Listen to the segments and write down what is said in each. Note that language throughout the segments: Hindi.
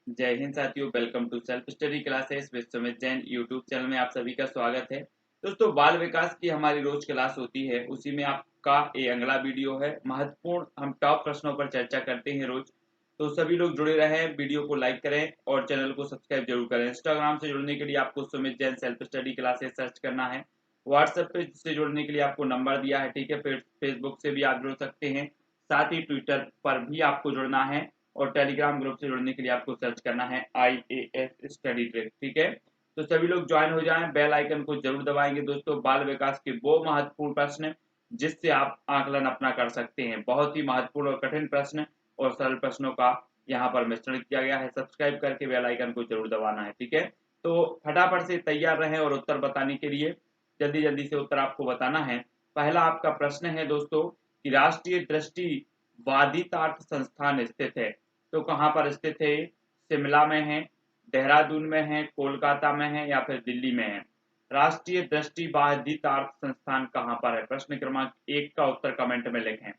जय हिंद साथियों, welcome to self study classes Vishwamit Jain YouTube channel में आप सभी का स्वागत है। दोस्तों, बाल विकास की हमारी रोज क्लास होती है, उसी में आपका ये अगला वीडियो है। महत्वपूर्ण हम टॉप प्रश्नों पर चर्चा करते हैं रोज, तो सभी लोग जुड़े रहें, वीडियो को लाइक करें और चैनल को सब्सक्राइब जरूर करें। इंस्टाग्राम से जुड़ने के लिए आपको Sumit Jain self study classes search करना है। व्हाट्सएप पे से जुड़ने के लिए आपको नंबर दिया है, ठीक है। फिर फेसबुक से भी आप जुड़ सकते हैं, साथ ही ट्विटर पर भी आपको जुड़ना है और टेलीग्राम ग्रुप से जुड़ने के लिए आपको सर्च करना है IAS स्टडी ट्रिक, ठीक है। तो सभी लोग ज्वाइन हो जाएं, बेल आइकन को जरूर दबाएंगे। दोस्तों, बाल विकास के वो महत्वपूर्ण प्रश्न जिससे आप आकलन अपना कर सकते हैं, बहुत ही महत्वपूर्ण और कठिन प्रश्न और सरल प्रश्नों का यहाँ पर मिश्रण किया गया है। सब्सक्राइब करके बेल आइकन को जरूर दबाना है, ठीक है। तो फटाफट से तैयार रहें और उत्तर बताने के लिए जल्दी जल्दी से उत्तर आपको बताना है। पहला आपका प्रश्न है दोस्तों कि राष्ट्रीय दृष्टि बाधितार्थ संस्थान स्थित है, तो कहाँ पर स्थित है? शिमला में है, देहरादून में है, कोलकाता में है या फिर दिल्ली में है? राष्ट्रीय दृष्टि बाधितार्थ संस्थान कहाँ पर है? प्रश्न क्रमांक 1 का उत्तर कमेंट में लिखें।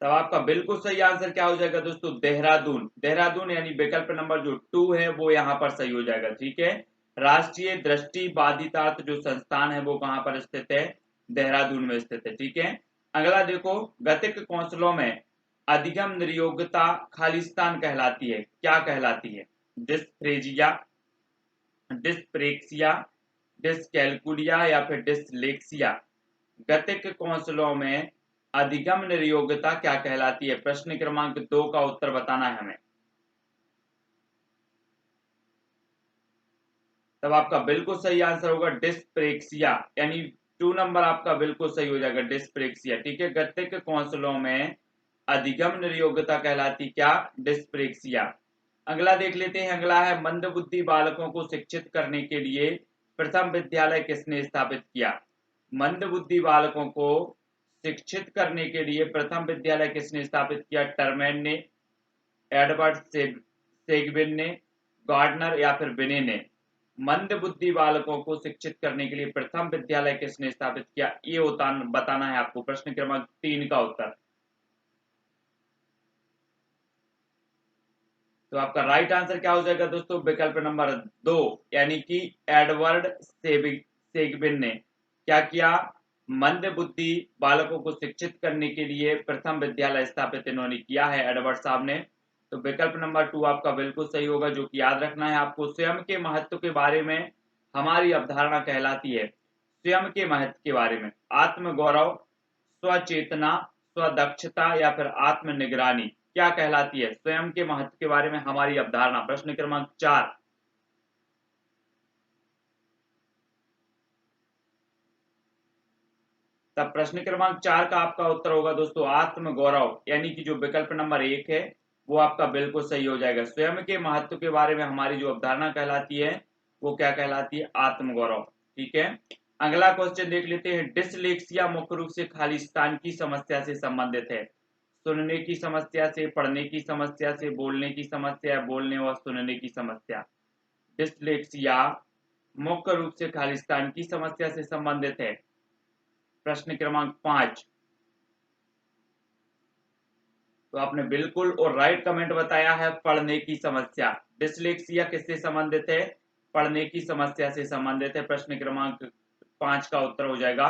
तब आपका बिल्कुल सही आंसर क्या हो जाएगा दोस्तों? देहरादून। देहरादून यानी विकल्प नंबर जो 2 है वो यहाँ पर सही हो जाएगा, ठीक है। राष्ट्रीय दृष्टि बाधितार्थ जो संस्थान है वो कहाँ पर स्थित है? देहरादून में स्थित है, ठीक है। अगला देखो, गतिक कौंसलों में अधिगम निर्योग्यता खालिस्तान कहलाती है, क्या कहलाती है? डिस्फ्रेजिया, डिस्प्रेक्सिया, डिसकैलकुलिया या फिर डिसलेक्सिया? गतिक कौंसलों में अधिगम निर्योग्यता क्या कहलाती है? प्रश्न क्रमांक 2 का उत्तर बताना है हमें। तब आपका बिल्कुल सही आंसर होगा डिस्प्रेक्सिया, यानी 2 नंबर आपका बिल्कुल सही हो जाएगा, डिस्प्रेक्सिया, ठीक है। गतिक कौंसलों में अधिगम निर्योग्यता कहलाती क्या? डिस्प्रेक्सिया। अगला देख लेते हैं, अगला है मंदबुद्धि बालकों को शिक्षित करने के लिए प्रथम विद्यालय किसने स्थापित किया? मंदबुद्धि बालकों को शिक्षित करने के लिए प्रथम विद्यालय किसने स्थापित किया? टर्मैन ने, एडवर्ड सेगविन ने, गार्डनर या फिर बिने ने? मंदबुद्धि बालकों को शिक्षित करने के लिए प्रथम विद्यालय किसने स्थापित किया, ये बताना है आपको। प्रश्न क्रमांक 3 का उत्तर। तो आपका राइट आंसर क्या हो जाएगा दोस्तों? विकल्प नंबर 2, यानी कि एडवर्ड सेगविन ने क्या किया? मंद बुद्धि बालकों को शिक्षित करने के लिए प्रथम विद्यालय स्थापित इन्होंने किया है, एडवर्ड साहब ने। तो विकल्प नंबर 2 आपका बिल्कुल सही होगा, जो कि याद रखना है आपको। स्वयं के महत्व के बारे में हमारी अवधारणा कहलाती है। स्वयं के महत्व के बारे में आत्मगौरव, स्वचेतना, स्वदक्षता या फिर आत्म निगरानी क्या कहलाती है? स्वयं के महत्व के बारे में हमारी अवधारणा। प्रश्न क्रमांक 4। तब प्रश्न क्रमांक 4 का आपका उत्तर होगा दोस्तों आत्म गौरव, यानी कि जो विकल्प नंबर 1 है वो आपका बिल्कुल सही हो जाएगा। स्वयं के महत्व के बारे में हमारी जो अवधारणा कहलाती है वो क्या कहलाती है? आत्म गौरव, ठीक है। अगला क्वेश्चन देख लेते हैं। डिसलेक्सिया मुख्य रूप से खालिस्तान की समस्या से संबंधित है। सुनने की समस्या से, पढ़ने की समस्या से, बोलने की समस्या, बोलने और सुनने की समस्या? डिसलेक्सिया मुख्य रूप से खालिस्तान की समस्या से संबंधित है। प्रश्न क्रमांक 5। तो आपने बिल्कुल और राइट कमेंट बताया है, पढ़ने की समस्या। डिसलेक्सिया किससे संबंधित है? पढ़ने की समस्या से संबंधित है। प्रश्न क्रमांक 5 का उत्तर हो जाएगा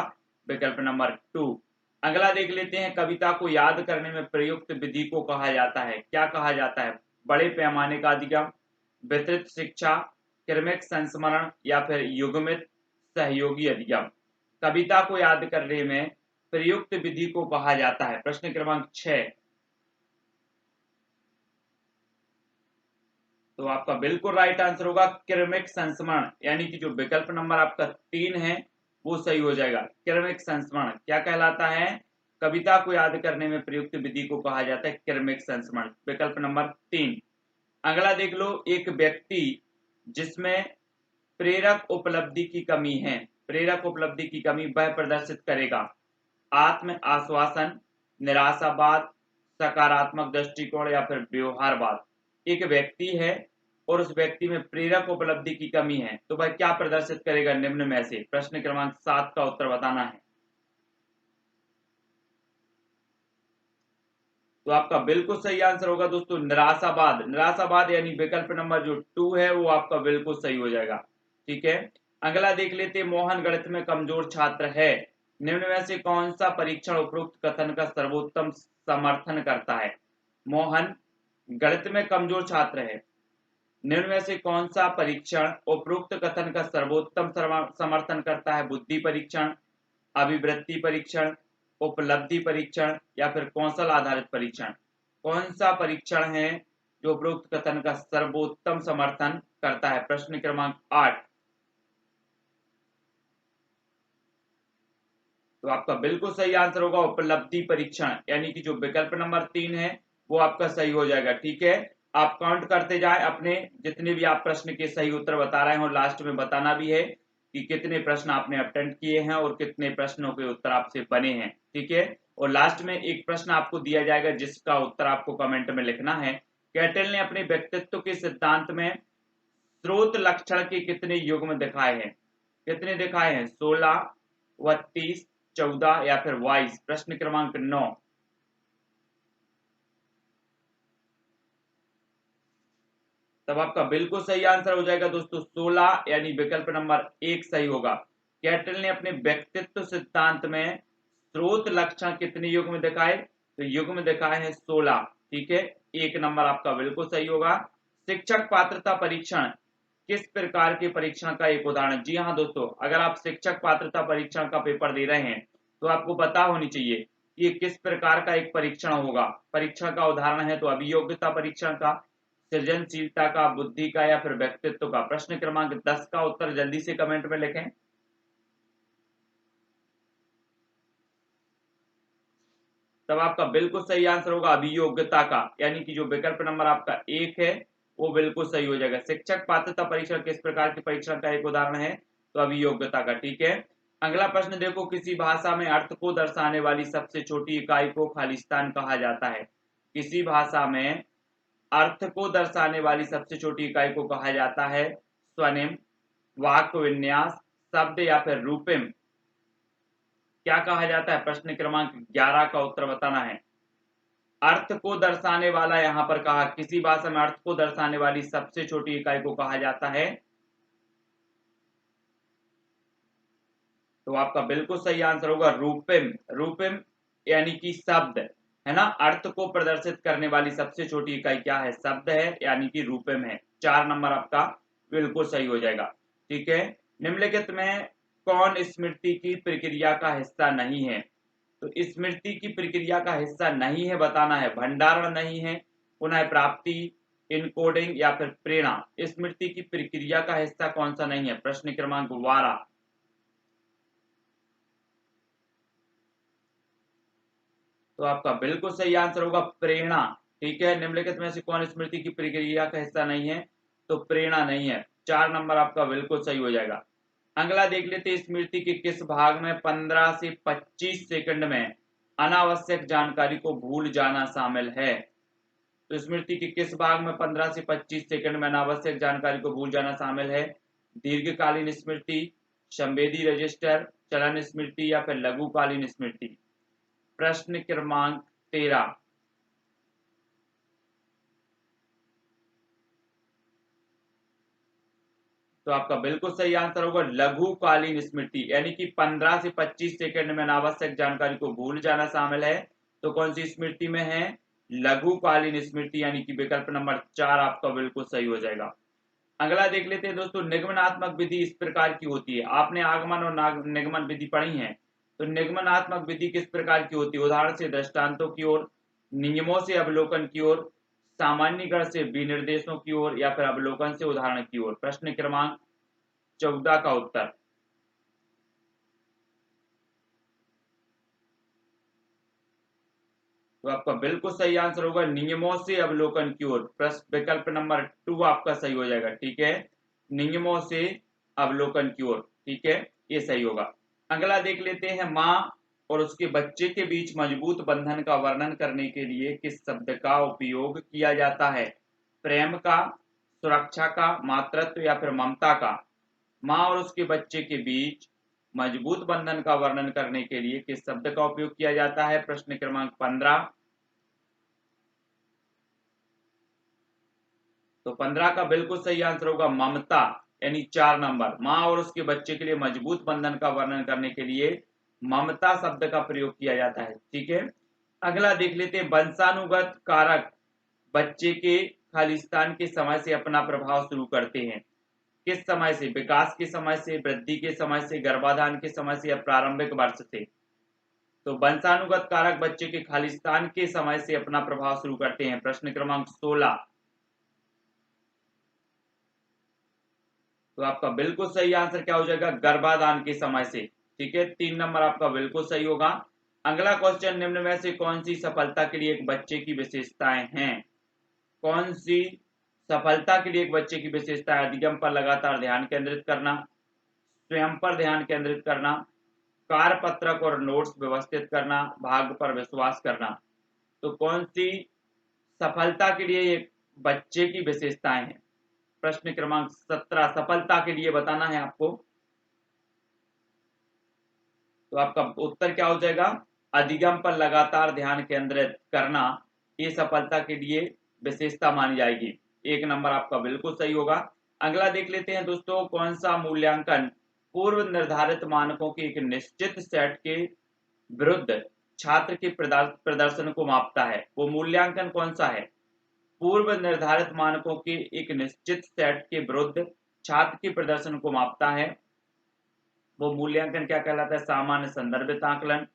विकल्प नंबर 2। अगला देख लेते हैं, कविता को याद करने में प्रयुक्त विधि को कहा जाता है, क्या कहा जाता है? बड़े पैमाने का अधिगम, वितरित शिक्षा, क्रमिक संस्मरण या फिर युग्मित सहयोगी अधिगम? कविता को याद करने में प्रयुक्त विधि को कहा जाता है। प्रश्न क्रमांक 6। तो आपका बिल्कुल राइट आंसर होगा क्रमिक संस्मरण, यानी कि जो विकल्प नंबर आपका 3 है वो सही हो जाएगा। क्रमिक संस्मरण क्या कहलाता है? कविता को याद करने में प्रयुक्त विधि को कहा जाता है क्रमिक संस्मरण, विकल्प नंबर 3। अगला देख लो, एक व्यक्ति जिसमें प्रेरक उपलब्धि की कमी है, प्रेरक उपलब्धि की कमी वह प्रदर्शित करेगा आत्म आश्वासन, निराशावाद, सकारात्मक दृष्टिकोण या फिर व्यवहारवाद? एक व्यक्ति है और उस व्यक्ति में प्रेरक उपलब्धि की कमी है, तो वह क्या प्रदर्शित करेगा निम्न में से? प्रश्न क्रमांक 7 का उत्तर बताना है। तो आपका बिल्कुल सही आंसर होगा दोस्तों निराशावाद। निराशावाद यानी विकल्प नंबर जो 2 है वो आपका बिल्कुल सही हो जाएगा। ठीक है, अगला देख लेते हैं। मोहन गणित में कमजोर छात्र है, निम्न में से कौन सा परीक्षण उपरोक्त कथन का सर्वोत्तम समर्थन करता है? मोहन गणित में कमजोर छात्र है, निम्न में से कौन सा परीक्षण उपरोक्त कथन का सर्वोत्तम समर्थन करता है? बुद्धि परीक्षण, अभिवृत्ति परीक्षण, उपलब्धि परीक्षण या फिर कौशल आधारित परीक्षण? कौन सा परीक्षण है जो उपरोक्त कथन का सर्वोत्तम समर्थन करता है? प्रश्न क्रमांक 8। तो आपका बिल्कुल सही आंसर होगा उपलब्धि परीक्षण, यानी कि जो विकल्प नंबर 3 है वो आपका सही हो जाएगा। ठीक है, आप काउंट करते जाएं अपने जितने भी आप प्रश्न के सही उत्तर बता रहे हैं, और लास्ट में बताना भी है कि कितने प्रश्न आपने अटेम्प्ट किए हैं और कितने प्रश्नों के उत्तर आपसे बने हैं। ठीक है, और लास्ट में एक प्रश्न आपको दिया जाएगा जिसका उत्तर आपको कमेंट में लिखना है। कैटल ने अपने व्यक्तित्व के सिद्धांत में स्रोत लक्षण के कितने युग्म दिखाए हैं? कितने दिखाए हैं? 16, 32, 14 या फिर 22? प्रश्न क्रमांक 9। तब आपका बिल्कुल सही आंसर हो जाएगा दोस्तों 16, यानी विकल्प नंबर 1 सही होगा। कैटल ने अपने व्यक्तित्व सिद्धांत में स्रोत लक्षण कितने युग्म दिखाए? तो युग्म दिखाए हैं 16। ठीक है, 1 नंबर आपका बिल्कुल सही होगा। शिक्षक पात्रता परीक्षण किस प्रकार के परीक्षण का एक उदाहरण? जी हाँ दोस्तों, अगर आप शिक्षक पात्रता परीक्षण का पेपर दे रहे हैं तो आपको पता होनी चाहिए कि ये किस प्रकार का एक परीक्षण होगा। परीक्षण का उदाहरण है तो अभियोग्यता परीक्षण का, सृजनशीलता का, बुद्धि का या फिर व्यक्तित्व का? प्रश्न क्रमांक 10 का उत्तर जल्दी से कमेंट में लिखें। तब आपका बिल्कुल सही आंसर होगा अभियोग्यता का, यानी कि जो विकल्प नंबर आपका 1 है वो बिल्कुल सही हो जाएगा। शिक्षक पात्रता परीक्षण किस प्रकार के परीक्षण का एक उदाहरण है? तो अभियोग्यता का। ठीक है, अगला प्रश्न देखो। किसी भाषा में अर्थ को दर्शाने वाली सबसे छोटी इकाई को खालिस्तान कहा जाता है? किसी भाषा में अर्थ को दर्शाने वाली सबसे छोटी इकाई को कहा जाता है स्वनिम, वाक्य विन्यास, शब्द या फिर रूपिम? क्या कहा जाता है? प्रश्न क्रमांक 11 का उत्तर बताना है। अर्थ को दर्शाने वाला यहाँ पर कहा, किसी भाषा में अर्थ को दर्शाने वाली सबसे छोटी इकाई को कहा जाता है। तो आपका बिल्कुल सही आंसर होगा रूपिम। रूपिम यानी कि शब्द, है ना। अर्थ को प्रदर्शित करने वाली सबसे छोटी इकाई क्या है? शब्द है, यानी कि रूपिम है। 4 नंबर आपका बिल्कुल सही हो जाएगा। ठीक है, निम्नलिखित में कौन स्मृति की प्रक्रिया का हिस्सा नहीं है? तो स्मृति की प्रक्रिया का हिस्सा नहीं है बताना है। भंडारण नहीं है, पुनः प्राप्ति, इनकोडिंग या फिर प्रेरणा? स्मृति की प्रक्रिया का हिस्सा कौन सा नहीं है? प्रश्न क्रमांक 12। तो आपका बिल्कुल सही आंसर होगा प्रेरणा। ठीक है, निम्नलिखित में से कौन स्मृति की प्रक्रिया का हिस्सा नहीं है? तो प्रेरणा नहीं है। 4 नंबर आपका बिल्कुल सही हो जाएगा। अगला देख लेते हैं। स्मृति के किस भाग में 15 से 25 सेकंड में अनावश्यक जानकारी को भूल जाना शामिल है? तो स्मृति के किस भाग में 15 से 25 सेकंड में अनावश्यक जानकारी को भूल जाना शामिल है? दीर्घकालीन स्मृति, संवेदी रजिस्टर, चलन स्मृति या फिर लघुकालीन स्मृति? प्रश्न क्रमांक 13। तो आपका बिल्कुल सही आंसर होगा लघुकालीन स्मृति, यानी कि 15 से 25 सेकंड में अनावश्यक जानकारी को भूल जाना शामिल है। तो कौन सी स्मृति में है? लघुकालीन स्मृति, यानी कि विकल्प नंबर 4 आपका बिल्कुल सही हो जाएगा। अगला देख लेते हैं दोस्तों। निगमनात्मक विधि इस प्रकार की होती है। आपने आगमन और निगमन विधि पढ़ी है, तो निगमनात्मक विधि किस प्रकार की होती है? उदाहरण से दृष्टांतों की ओर, नियमों से अवलोकन की ओर, सामान्यीकरण से विनिर्देशों की ओर या फिर अवलोकन से उदाहरण की ओर? प्रश्न क्रमांक 14 का उत्तर। तो आपका बिल्कुल सही आंसर होगा नियमों से अवलोकन की ओर। विकल्प नंबर 2 आपका सही हो जाएगा। ठीक है, नियमों से अवलोकन की ओर। ठीक है, ये सही होगा। अगला देख लेते हैं। माँ और उसके बच्चे के बीच मजबूत बंधन का वर्णन करने के लिए किस शब्द का उपयोग किया जाता है? प्रेम का, सुरक्षा का, मातृत्व या फिर ममता का? माँ और उसके बच्चे के बीच मजबूत बंधन का वर्णन करने के लिए किस शब्द का उपयोग किया जाता है? प्रश्न क्रमांक 15। तो 15 का बिल्कुल सही आंसर होगा ममता, यानी 4 नंबर। माँ और उसके बच्चे के लिए मजबूत बंधन का वर्णन करने के लिए ममता शब्द का प्रयोग किया जाता है। ठीक है, अगला देख लेते हैं। वंशानुगत कारक बच्चे के खालिस्तान के समय से अपना प्रभाव शुरू करते हैं। किस समय से? विकास के समय से, वृद्धि के समय से, गर्भाधान के समय से, या प्रारंभिक वर्ष से? तो वंशानुगत कारक बच्चे के खालिस्तान के समय से अपना प्रभाव शुरू करते हैं। प्रश्न क्रमांक 16। तो आपका बिल्कुल सही आंसर क्या हो जाएगा? गर्भाधान के समय से। ठीक है, 3 नंबर आपका बिल्कुल सही होगा। अगला क्वेश्चन, निम्न में से कौन सी सफलता के लिए एक बच्चे की विशेषताएं हैं? कौन सी सफलता के लिए एक बच्चे की विशेषता है? अधिगम पर लगातार ध्यान केंद्रित करना, स्वयं पर ध्यान केंद्रित करना, कार्य पत्रक और नोट्स व्यवस्थित करना, भाग्य पर विश्वास करना। तो कौन सी सफलता के लिए एक बच्चे की विशेषताएं हैं? प्रश्न क्रमांक 17, सफलता के लिए बताना है आपको। तो आपका उत्तर क्या हो जाएगा? अधिगम पर लगातार ध्यान केंद्रित करना, ये सफलता के लिए विशेषता मानी जाएगी। 1 नंबर आपका बिल्कुल सही होगा। अगला देख लेते हैं दोस्तों, कौन सा मूल्यांकन पूर्व निर्धारित मानकों के एक निश्चित सेट के विरुद्ध छात्र के प्रदर्शन को मापता है? वो मूल्यांकन कौन सा है? पूर्व निर्धारित मानकों के एक निश्चित सेट के विरुद्ध छात्र के प्रदर्शन को मापता है। वो मूल्यांकन क्या कहलाता है? सामान्य संदर्भित आकलन,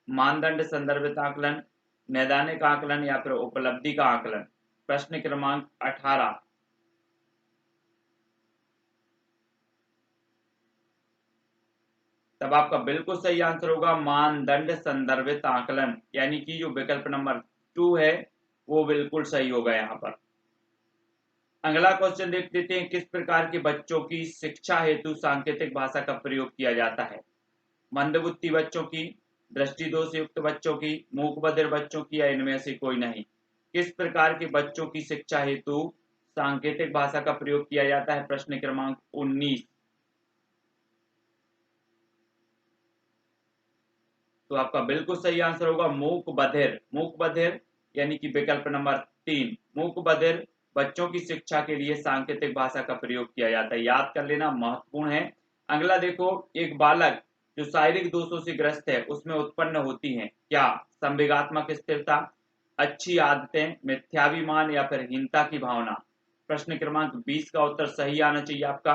मानदंड संदर्भित आकलन, नैदानिक आकलन, या फिर उपलब्धि का आकलन। प्रश्न क्रमांक 18। तब आपका बिल्कुल सही आंसर होगा मानदंड संदर्भित आकलन, यानी कि जो विकल्प नंबर 2 है वो बिल्कुल सही होगा यहाँ पर। अगला क्वेश्चन देख लेते हैं, किस प्रकार के बच्चों की शिक्षा हेतु सांकेतिक भाषा का प्रयोग किया जाता है? मंदबुद्धि बच्चों की, दृष्टि दोष युक्त बच्चों की, मूक बधिर बच्चों की, या इनमें से कोई नहीं? किस प्रकार के बच्चों की शिक्षा हेतु सांकेतिक भाषा का प्रयोग किया जाता है? प्रश्न क्रमांक 19। तो आपका बिल्कुल सही आंसर होगा मूक बधिर। मूक बधिर यानी कि विकल्प नंबर 3, मूक बधिर बच्चों की शिक्षा के लिए सांकेतिक भाषा का प्रयोग किया जाता है। याद कर लेना, महत्वपूर्ण है। अगला देखो, एक बालक जो शारीरिक दोषों से ग्रस्त है उसमें उत्पन्न होती हैं क्या? संवेगात्मक स्थिरता, अच्छी आदतें, मिथ्याभिमान, या फिर हीनता की भावना। प्रश्न क्रमांक 20 का उत्तर सही आना चाहिए आपका।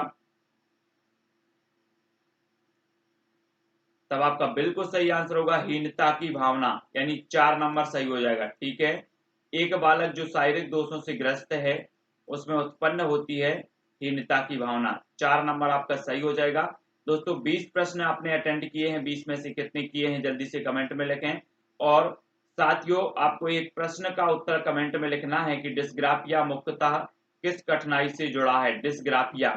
तब आपका बिल्कुल सही आंसर होगा हीनता की भावना, यानी 4 नंबर सही हो जाएगा। ठीक है, एक बालक जो शारीरिक दोषों से ग्रस्त है उसमें उत्पन्न होती है हीनता की भावना। 4 नंबर आपका सही हो जाएगा। दोस्तों 20 प्रश्न आपने अटेंड किए हैं, 20 में से कितने किए हैं जल्दी से कमेंट में लिखें। और साथियों, आपको एक प्रश्न का उत्तर कमेंट में लिखना है कि डिस्ग्राफिया मुख्यतः किस कठिनाई से जुड़ा है? डिस्ग्राफिया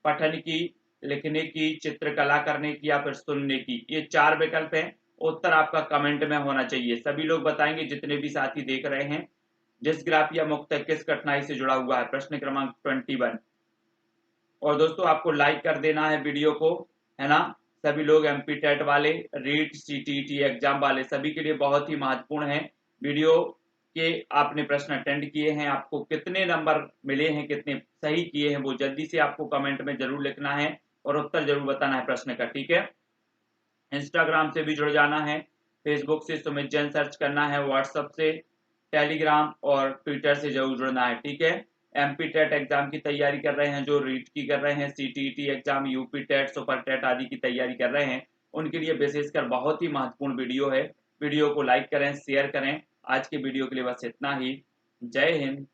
पठन की, लिखने की, चित्रकला करने की, या फिर सुनने की। ये 4 विकल्प हैं, उत्तर आपका कमेंट में होना चाहिए। सभी लोग बताएंगे जितने भी साथी देख रहे हैं, डिस्ग्राफिया मुख्यतः किस कठिनाई से जुड़ा हुआ है? प्रश्न क्रमांक 21। और दोस्तों आपको लाइक कर देना है वीडियो को, है ना? सभी लोग एमपी टेट वाले, रीट सीटीटी एग्जाम वाले, सभी के लिए बहुत ही महत्वपूर्ण है। वीडियो के आपने प्रश्न अटेंड किए हैं, आपको कितने नंबर मिले हैं, कितने सही किए हैं, वो जल्दी से आपको कमेंट में जरूर लिखना है और उत्तर जरूर बताना है प्रश्न का। ठीक है, इंस्टाग्राम से भी जुड़ जाना है, फेसबुक से सुमित जैन सर्च करना है, व्हाट्सएप से, टेलीग्राम और ट्विटर से जरूर जुड़ना है। ठीक है, एमपी टेट एग्जाम की तैयारी कर रहे हैं, जो रीट की कर रहे हैं, CTET exam, UP TET, super TET आदि की तैयारी कर रहे हैं, उनके लिए विशेषकर बहुत ही महत्वपूर्ण वीडियो है। वीडियो को लाइक करें, शेयर करें। आज के वीडियो के लिए बस इतना ही। जय हिंद।